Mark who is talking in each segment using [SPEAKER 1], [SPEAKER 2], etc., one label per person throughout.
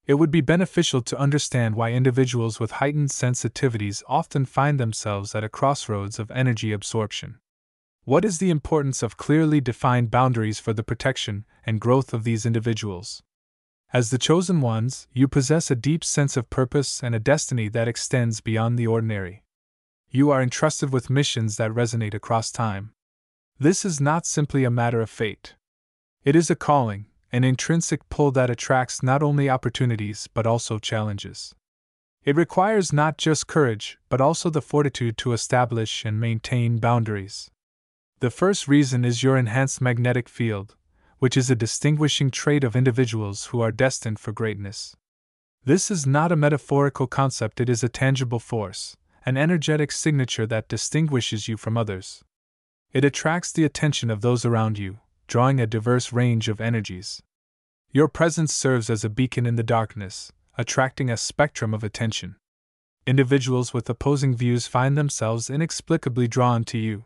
[SPEAKER 1] It would be beneficial to understand why individuals with heightened sensitivities often find themselves at a crossroads of energy absorption. What is the importance of clearly defined boundaries for the protection and growth of these individuals? As the chosen ones, you possess a deep sense of purpose and a destiny that extends beyond the ordinary. You are entrusted with missions that resonate across time. This is not simply a matter of fate. It is a calling, an intrinsic pull that attracts not only opportunities but also challenges. It requires not just courage, but also the fortitude to establish and maintain boundaries. The first reason is your enhanced magnetic field, which is a distinguishing trait of individuals who are destined for greatness. This is not a metaphorical concept, it is a tangible force, an energetic signature that distinguishes you from others. It attracts the attention of those around you, drawing a diverse range of energies. Your presence serves as a beacon in the darkness, attracting a spectrum of attention. Individuals with opposing views find themselves inexplicably drawn to you.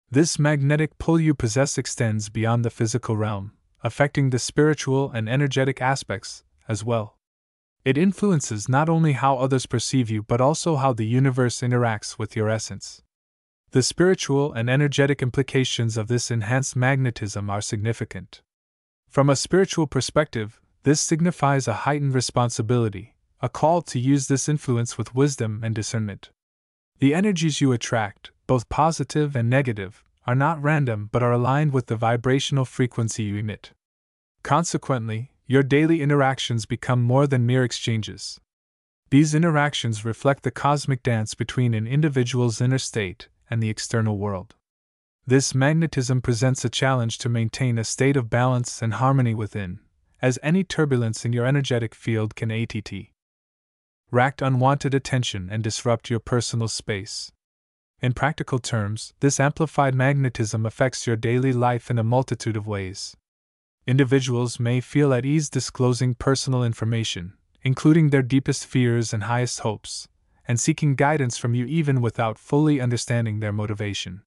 [SPEAKER 1] This magnetic pull you possess extends beyond the physical realm, affecting the spiritual and energetic aspects as well. It influences not only how others perceive you but also how the universe interacts with your essence. The spiritual and energetic implications of this enhanced magnetism are significant. From a spiritual perspective, this signifies a heightened responsibility, a call to use this influence with wisdom and discernment. The energies you attract, both positive and negative, are not random but are aligned with the vibrational frequency you emit. Consequently, your daily interactions become more than mere exchanges. These interactions reflect the cosmic dance between an individual's inner state and the external world. This magnetism presents a challenge to maintain a state of balance and harmony within, as any turbulence in your energetic field can attract unwanted attention and disrupt your personal space. In practical terms, this amplified magnetism affects your daily life in a multitude of ways. Individuals may feel at ease disclosing personal information, including their deepest fears and highest hopes, and seeking guidance from you even without fully understanding their motivation.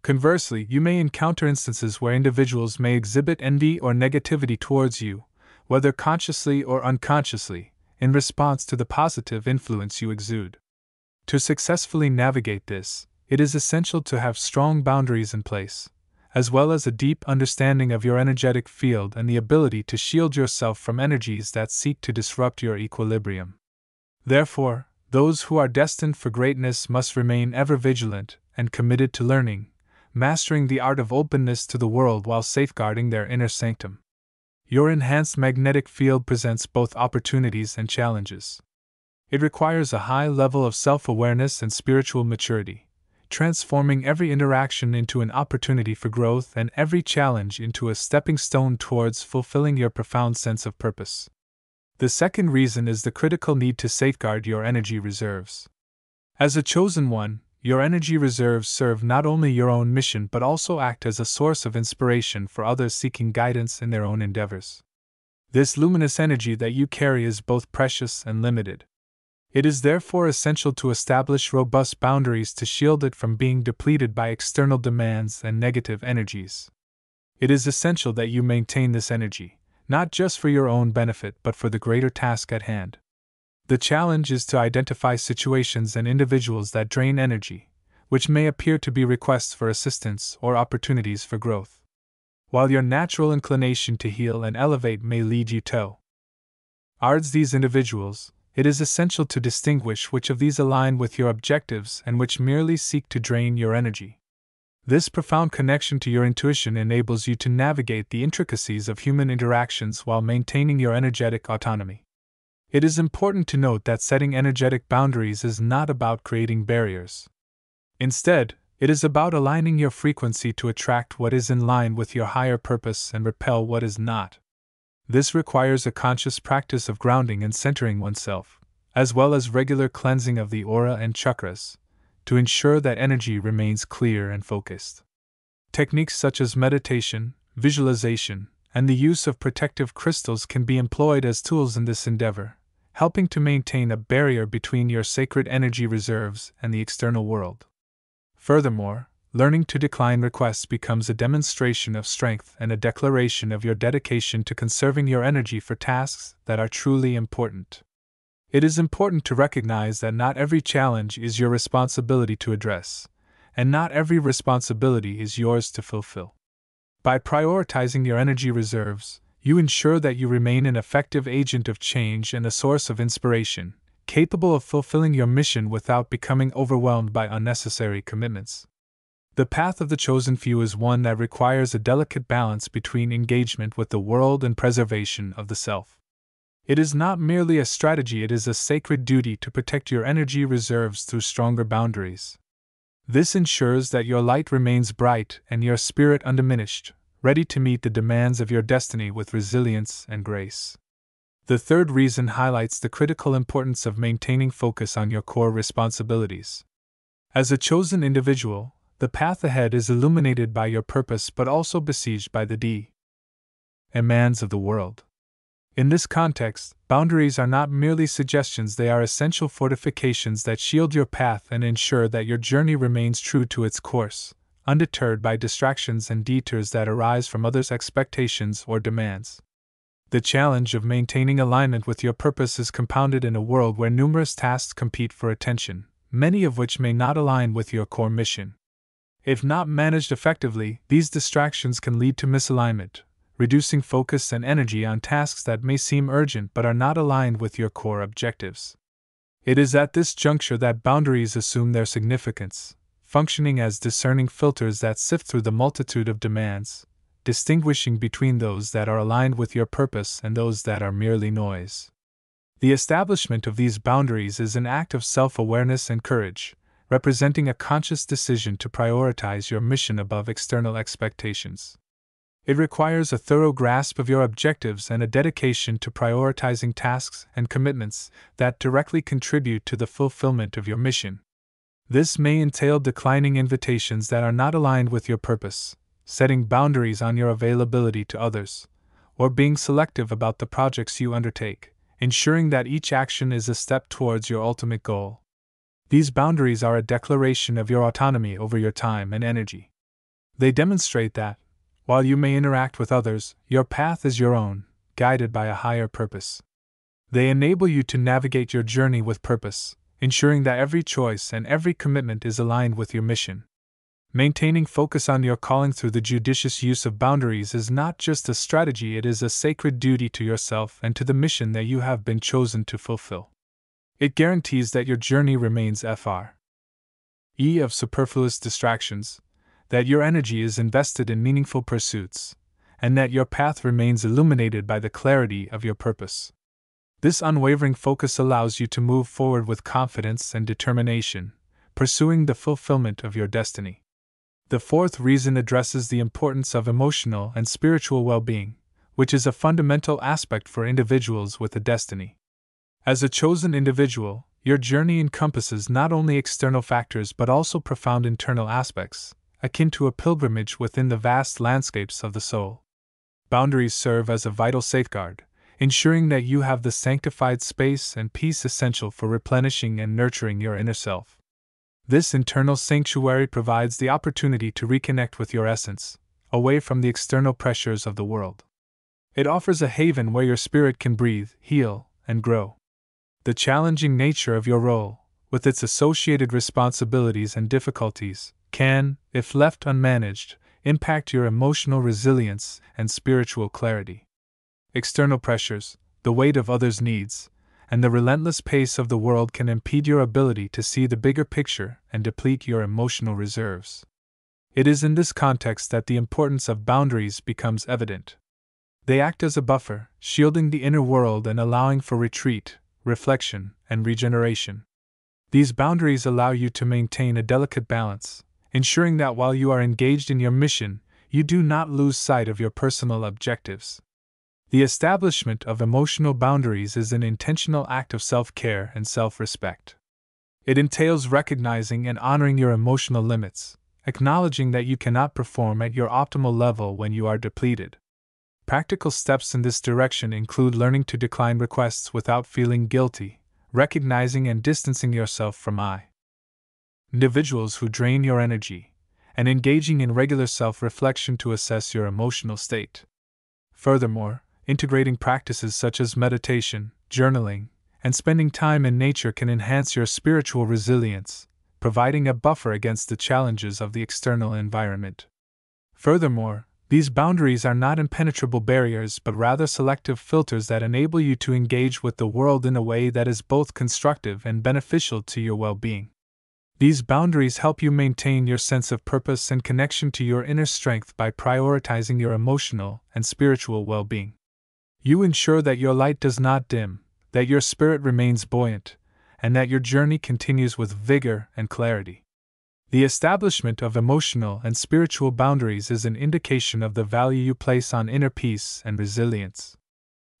[SPEAKER 1] Conversely, you may encounter instances where individuals may exhibit envy or negativity towards you, whether consciously or unconsciously, in response to the positive influence you exude. To successfully navigate this, it is essential to have strong boundaries in place, as well as a deep understanding of your energetic field and the ability to shield yourself from energies that seek to disrupt your equilibrium. Therefore, those who are destined for greatness must remain ever vigilant and committed to learning, mastering the art of openness to the world while safeguarding their inner sanctum. Your enhanced magnetic field presents both opportunities and challenges. It requires a high level of self-awareness and spiritual maturity, transforming every interaction into an opportunity for growth and every challenge into a stepping stone towards fulfilling your profound sense of purpose. The second reason is the critical need to safeguard your energy reserves. As a chosen one, your energy reserves serve not only your own mission but also act as a source of inspiration for others seeking guidance in their own endeavors. This luminous energy that you carry is both precious and limited. It is therefore essential to establish robust boundaries to shield it from being depleted by external demands and negative energies. It is essential that you maintain this energy, not just for your own benefit but for the greater task at hand. The challenge is to identify situations and individuals that drain energy, which may appear to be requests for assistance or opportunities for growth. While your natural inclination to heal and elevate may lead you towards these individuals, it is essential to distinguish which of these align with your objectives and which merely seek to drain your energy. This profound connection to your intuition enables you to navigate the intricacies of human interactions while maintaining your energetic autonomy. It is important to note that setting energetic boundaries is not about creating barriers. Instead, it is about aligning your frequency to attract what is in line with your higher purpose and repel what is not. This requires a conscious practice of grounding and centering oneself, as well as regular cleansing of the aura and chakras, to ensure that energy remains clear and focused. Techniques such as meditation, visualization, and the use of protective crystals can be employed as tools in this endeavor, helping to maintain a barrier between your sacred energy reserves and the external world. Furthermore, learning to decline requests becomes a demonstration of strength and a declaration of your dedication to conserving your energy for tasks that are truly important. It is important to recognize that not every challenge is your responsibility to address, and not every responsibility is yours to fulfill. By prioritizing your energy reserves, you ensure that you remain an effective agent of change and a source of inspiration, capable of fulfilling your mission without becoming overwhelmed by unnecessary commitments. The path of the chosen few is one that requires a delicate balance between engagement with the world and preservation of the self. It is not merely a strategy, it is a sacred duty to protect your energy reserves through stronger boundaries. This ensures that your light remains bright and your spirit undiminished, ready to meet the demands of your destiny with resilience and grace. The third reason highlights the critical importance of maintaining focus on your core responsibilities. As a chosen individual, the path ahead is illuminated by your purpose but also besieged by the demands of the world. In this context, boundaries are not merely suggestions, they are essential fortifications that shield your path and ensure that your journey remains true to its course, undeterred by distractions and detours that arise from others' expectations or demands. The challenge of maintaining alignment with your purpose is compounded in a world where numerous tasks compete for attention, many of which may not align with your core mission. If not managed effectively, these distractions can lead to misalignment, reducing focus and energy on tasks that may seem urgent but are not aligned with your core objectives. It is at this juncture that boundaries assume their significance, functioning as discerning filters that sift through the multitude of demands, distinguishing between those that are aligned with your purpose and those that are merely noise. The establishment of these boundaries is an act of self-awareness and courage, representing a conscious decision to prioritize your mission above external expectations. It requires a thorough grasp of your objectives and a dedication to prioritizing tasks and commitments that directly contribute to the fulfillment of your mission. This may entail declining invitations that are not aligned with your purpose, setting boundaries on your availability to others, or being selective about the projects you undertake, ensuring that each action is a step towards your ultimate goal. These boundaries are a declaration of your autonomy over your time and energy. They demonstrate that, while you may interact with others, your path is your own, guided by a higher purpose. They enable you to navigate your journey with purpose, ensuring that every choice and every commitment is aligned with your mission. Maintaining focus on your calling through the judicious use of boundaries is not just a strategy, it is a sacred duty to yourself and to the mission that you have been chosen to fulfill. It guarantees that your journey remains free of superfluous distractions, that your energy is invested in meaningful pursuits, and that your path remains illuminated by the clarity of your purpose. This unwavering focus allows you to move forward with confidence and determination, pursuing the fulfillment of your destiny. The fourth reason addresses the importance of emotional and spiritual well-being, which is a fundamental aspect for individuals with a destiny. As a chosen individual, your journey encompasses not only external factors but also profound internal aspects, akin to a pilgrimage within the vast landscapes of the soul. Boundaries serve as a vital safeguard, ensuring that you have the sanctified space and peace essential for replenishing and nurturing your inner self. This internal sanctuary provides the opportunity to reconnect with your essence, away from the external pressures of the world. It offers a haven where your spirit can breathe, heal, and grow. The challenging nature of your role, with its associated responsibilities and difficulties, can, if left unmanaged, impact your emotional resilience and spiritual clarity. External pressures, the weight of others' needs, and the relentless pace of the world can impede your ability to see the bigger picture and deplete your emotional reserves. It is in this context that the importance of boundaries becomes evident. They act as a buffer, shielding the inner world and allowing for retreat, reflection, and regeneration. These boundaries allow you to maintain a delicate balance, ensuring that while you are engaged in your mission, you do not lose sight of your personal objectives. The establishment of emotional boundaries is an intentional act of self-care and self-respect. It entails recognizing and honoring your emotional limits, acknowledging that you cannot perform at your optimal level when you are depleted. Practical steps in this direction include learning to decline requests without feeling guilty, recognizing and distancing yourself from individuals who drain your energy, and engaging in regular self-reflection to assess your emotional state. Furthermore, integrating practices such as meditation, journaling, and spending time in nature can enhance your spiritual resilience, providing a buffer against the challenges of the external environment. Furthermore, these boundaries are not impenetrable barriers but rather selective filters that enable you to engage with the world in a way that is both constructive and beneficial to your well-being. These boundaries help you maintain your sense of purpose and connection to your inner strength by prioritizing your emotional and spiritual well-being. You ensure that your light does not dim, that your spirit remains buoyant, and that your journey continues with vigor and clarity. The establishment of emotional and spiritual boundaries is an indication of the value you place on inner peace and resilience.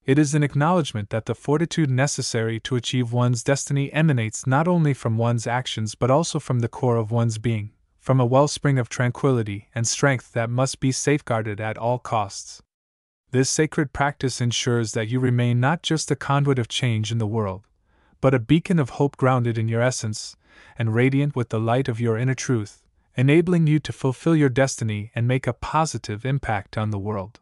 [SPEAKER 1] It is an acknowledgement that the fortitude necessary to achieve one's destiny emanates not only from one's actions but also from the core of one's being, from a wellspring of tranquility and strength that must be safeguarded at all costs. This sacred practice ensures that you remain not just a conduit of change in the world, but a beacon of hope grounded in your essence and radiant with the light of your inner truth, enabling you to fulfill your destiny and make a positive impact on the world.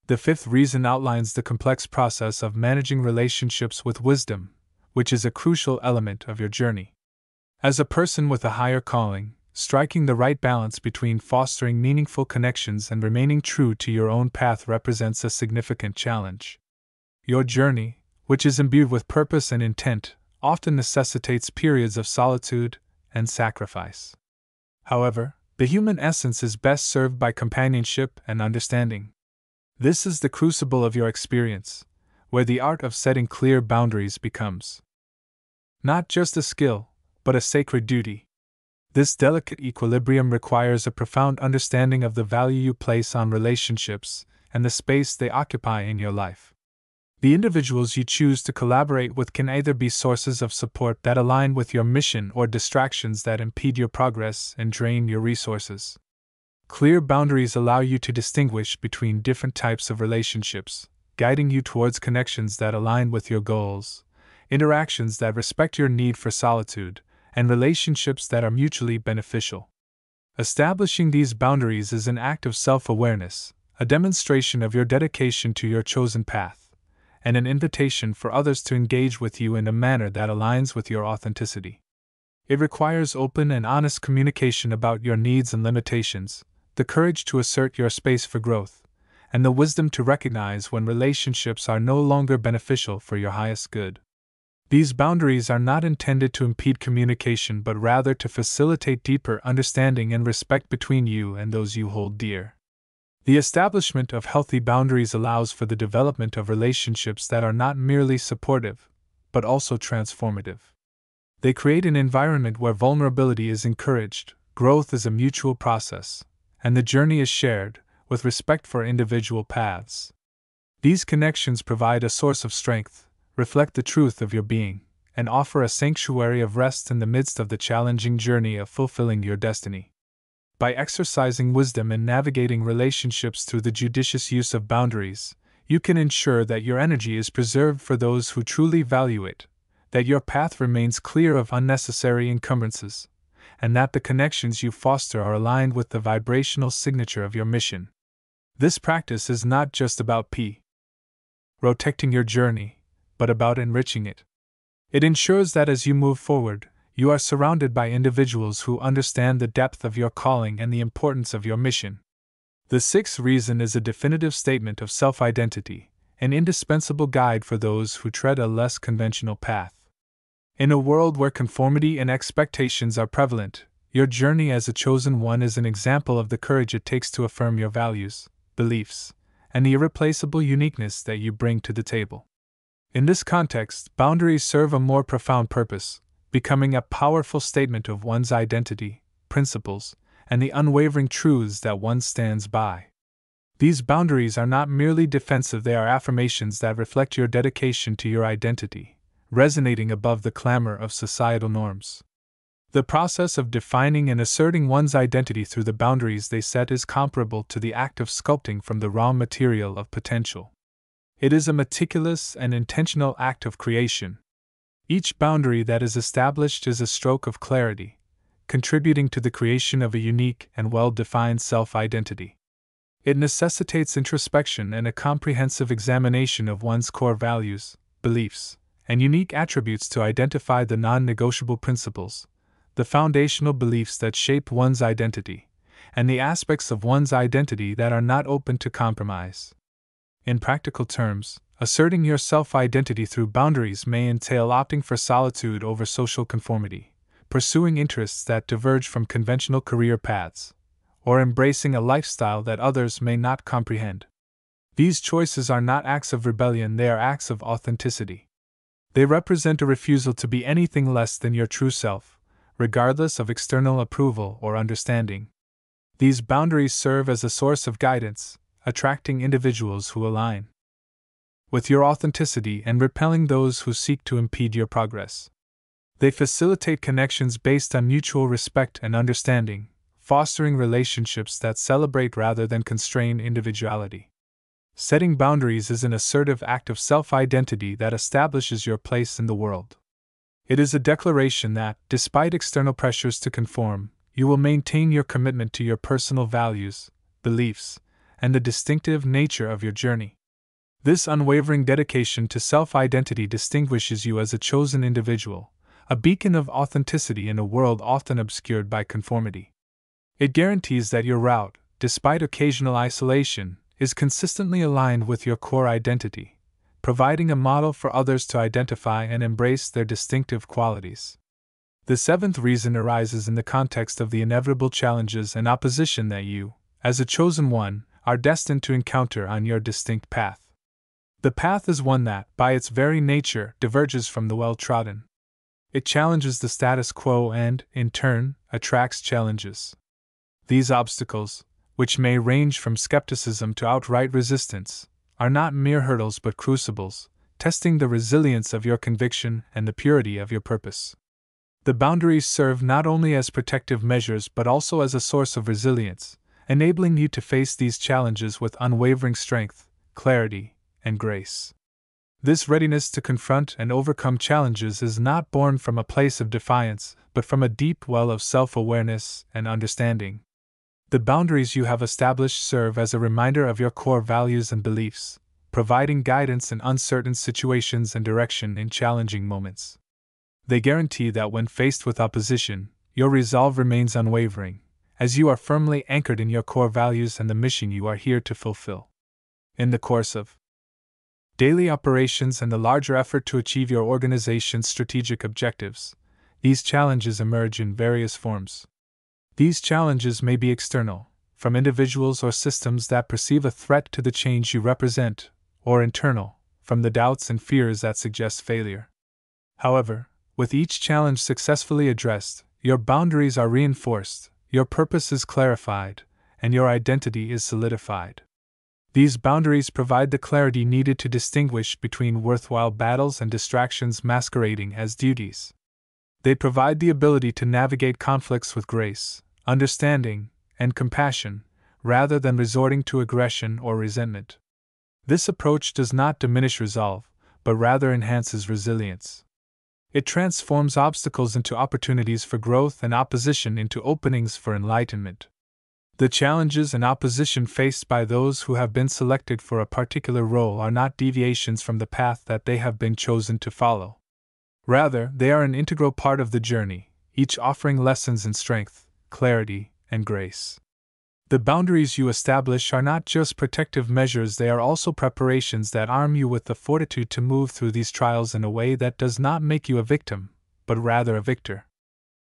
[SPEAKER 1] The fifth reason outlines the complex process of managing relationships with wisdom, which is a crucial element of your journey. As a person with a higher calling, striking the right balance between fostering meaningful connections and remaining true to your own path represents a significant challenge. Your journey, which is imbued with purpose and intent, often necessitates periods of solitude and sacrifice. However, the human essence is best served by companionship and understanding. This is the crucible of your experience, where the art of setting clear boundaries becomes not just a skill, but a sacred duty. This delicate equilibrium requires a profound understanding of the value you place on relationships and the space they occupy in your life. The individuals you choose to collaborate with can either be sources of support that align with your mission or distractions that impede your progress and drain your resources. Clear boundaries allow you to distinguish between different types of relationships, guiding you towards connections that align with your goals, interactions that respect your need for solitude, and relationships that are mutually beneficial. Establishing these boundaries is an act of self-awareness, a demonstration of your dedication to your chosen path, and an invitation for others to engage with you in a manner that aligns with your authenticity. It requires open and honest communication about your needs and limitations, the courage to assert your space for growth, and the wisdom to recognize when relationships are no longer beneficial for your highest good. These boundaries are not intended to impede communication but rather to facilitate deeper understanding and respect between you and those you hold dear. The establishment of healthy boundaries allows for the development of relationships that are not merely supportive, but also transformative. They create an environment where vulnerability is encouraged, growth is a mutual process, and the journey is shared, with respect for individual paths. These connections provide a source of strength, reflect the truth of your being, and offer a sanctuary of rest in the midst of the challenging journey of fulfilling your destiny. By exercising wisdom and navigating relationships through the judicious use of boundaries, you can ensure that your energy is preserved for those who truly value it, that your path remains clear of unnecessary encumbrances, and that the connections you foster are aligned with the vibrational signature of your mission. This practice is not just about protecting your journey, but about enriching it. It ensures that as you move forward, you are surrounded by individuals who understand the depth of your calling and the importance of your mission. The sixth reason is a definitive statement of self-identity, an indispensable guide for those who tread a less conventional path. In a world where conformity and expectations are prevalent, your journey as a chosen one is an example of the courage it takes to affirm your values, beliefs, and the irreplaceable uniqueness that you bring to the table. In this context, boundaries serve a more profound purpose, becoming a powerful statement of one's identity, principles, and the unwavering truths that one stands by. These boundaries are not merely defensive, they are affirmations that reflect your dedication to your identity, resonating above the clamor of societal norms. The process of defining and asserting one's identity through the boundaries they set is comparable to the act of sculpting from the raw material of potential. It is a meticulous and intentional act of creation. Each boundary that is established is a stroke of clarity, contributing to the creation of a unique and well-defined self-identity. It necessitates introspection and a comprehensive examination of one's core values, beliefs, and unique attributes to identify the non-negotiable principles, the foundational beliefs that shape one's identity, and the aspects of one's identity that are not open to compromise. In practical terms, asserting your self-identity through boundaries may entail opting for solitude over social conformity, pursuing interests that diverge from conventional career paths, or embracing a lifestyle that others may not comprehend. These choices are not acts of rebellion, they are acts of authenticity. They represent a refusal to be anything less than your true self, regardless of external approval or understanding. These boundaries serve as a source of guidance, attracting individuals who align with your authenticity and repelling those who seek to impede your progress. They facilitate connections based on mutual respect and understanding, fostering relationships that celebrate rather than constrain individuality. Setting boundaries is an assertive act of self-identity that establishes your place in the world. It is a declaration that, despite external pressures to conform, you will maintain your commitment to your personal values, beliefs, and the distinctive nature of your journey. This unwavering dedication to self-identity distinguishes you as a chosen individual, a beacon of authenticity in a world often obscured by conformity. It guarantees that your route, despite occasional isolation, is consistently aligned with your core identity, providing a model for others to identify and embrace their distinctive qualities. The seventh reason arises in the context of the inevitable challenges and opposition that you, as a chosen one, are destined to encounter on your distinct path. The path is one that, by its very nature, diverges from the well-trodden. It challenges the status quo and, in turn, attracts challenges. These obstacles, which may range from skepticism to outright resistance, are not mere hurdles but crucibles, testing the resilience of your conviction and the purity of your purpose. The boundaries serve not only as protective measures but also as a source of resilience, enabling you to face these challenges with unwavering strength, clarity, and grace. This readiness to confront and overcome challenges is not born from a place of defiance, but from a deep well of self-awareness and understanding. The boundaries you have established serve as a reminder of your core values and beliefs, providing guidance in uncertain situations and direction in challenging moments. They guarantee that when faced with opposition, your resolve remains unwavering, as you are firmly anchored in your core values and the mission you are here to fulfill. In the course of daily operations and the larger effort to achieve your organization's strategic objectives, these challenges emerge in various forms. These challenges may be external, from individuals or systems that perceive a threat to the change you represent, or internal, from the doubts and fears that suggest failure. However, with each challenge successfully addressed, your boundaries are reinforced, your purpose is clarified, and your identity is solidified. These boundaries provide the clarity needed to distinguish between worthwhile battles and distractions masquerading as duties. They provide the ability to navigate conflicts with grace, understanding, and compassion, rather than resorting to aggression or resentment. This approach does not diminish resolve, but rather enhances resilience. It transforms obstacles into opportunities for growth and opposition into openings for enlightenment. The challenges and opposition faced by those who have been selected for a particular role are not deviations from the path that they have been chosen to follow. Rather, they are an integral part of the journey, each offering lessons in strength, clarity, and grace. The boundaries you establish are not just protective measures, they are also preparations that arm you with the fortitude to move through these trials in a way that does not make you a victim, but rather a victor.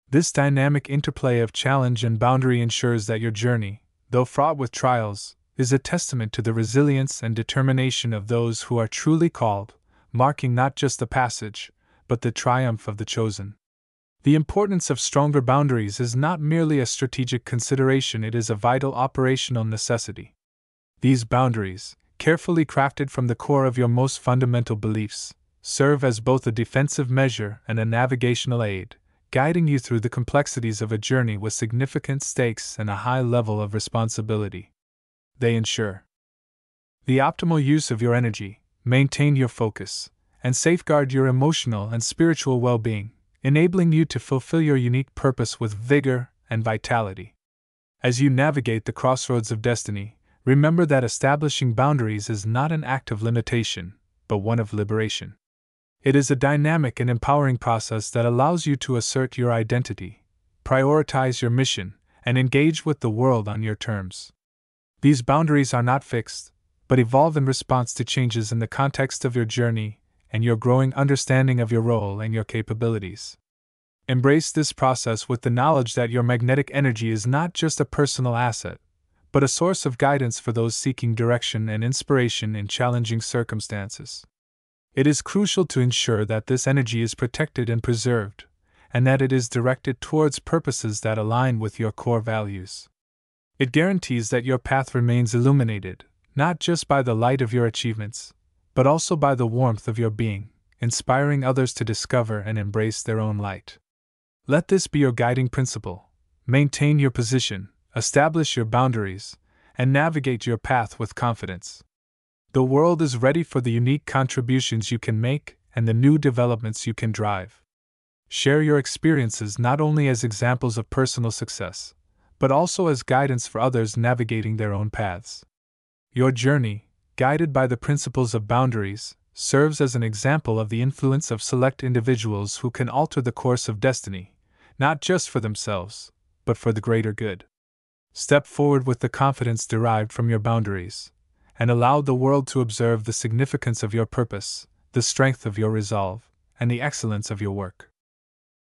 [SPEAKER 1] This dynamic interplay of challenge and boundary ensures that your journey, though fraught with trials, is a testament to the resilience and determination of those who are truly called, marking not just the passage, but the triumph of the chosen. The importance of stronger boundaries is not merely a strategic consideration, it is a vital operational necessity. These boundaries, carefully crafted from the core of your most fundamental beliefs, serve as both a defensive measure and a navigational aid, guiding you through the complexities of a journey with significant stakes and a high level of responsibility. They ensure the optimal use of your energy, maintain your focus, and safeguard your emotional and spiritual well-being, enabling you to fulfill your unique purpose with vigor and vitality. As you navigate the crossroads of destiny, remember that establishing boundaries is not an act of limitation, but one of liberation. It is a dynamic and empowering process that allows you to assert your identity, prioritize your mission, and engage with the world on your terms. These boundaries are not fixed, but evolve in response to changes in the context of your journey and your growing understanding of your role and your capabilities. Embrace this process with the knowledge that your magnetic energy is not just a personal asset, but a source of guidance for those seeking direction and inspiration in challenging circumstances. It is crucial to ensure that this energy is protected and preserved, and that it is directed towards purposes that align with your core values. It guarantees that your path remains illuminated, not just by the light of your achievements, but also by the warmth of your being, inspiring others to discover and embrace their own light. Let this be your guiding principle. Maintain your position, establish your boundaries, and navigate your path with confidence. The world is ready for the unique contributions you can make and the new developments you can drive. Share your experiences not only as examples of personal success, but also as guidance for others navigating their own paths. Your journey, guided by the principles of boundaries, serves as an example of the influence of select individuals who can alter the course of destiny, not just for themselves, but for the greater good. Step forward with the confidence derived from your boundaries, and allow the world to observe the significance of your purpose, the strength of your resolve, and the excellence of your work.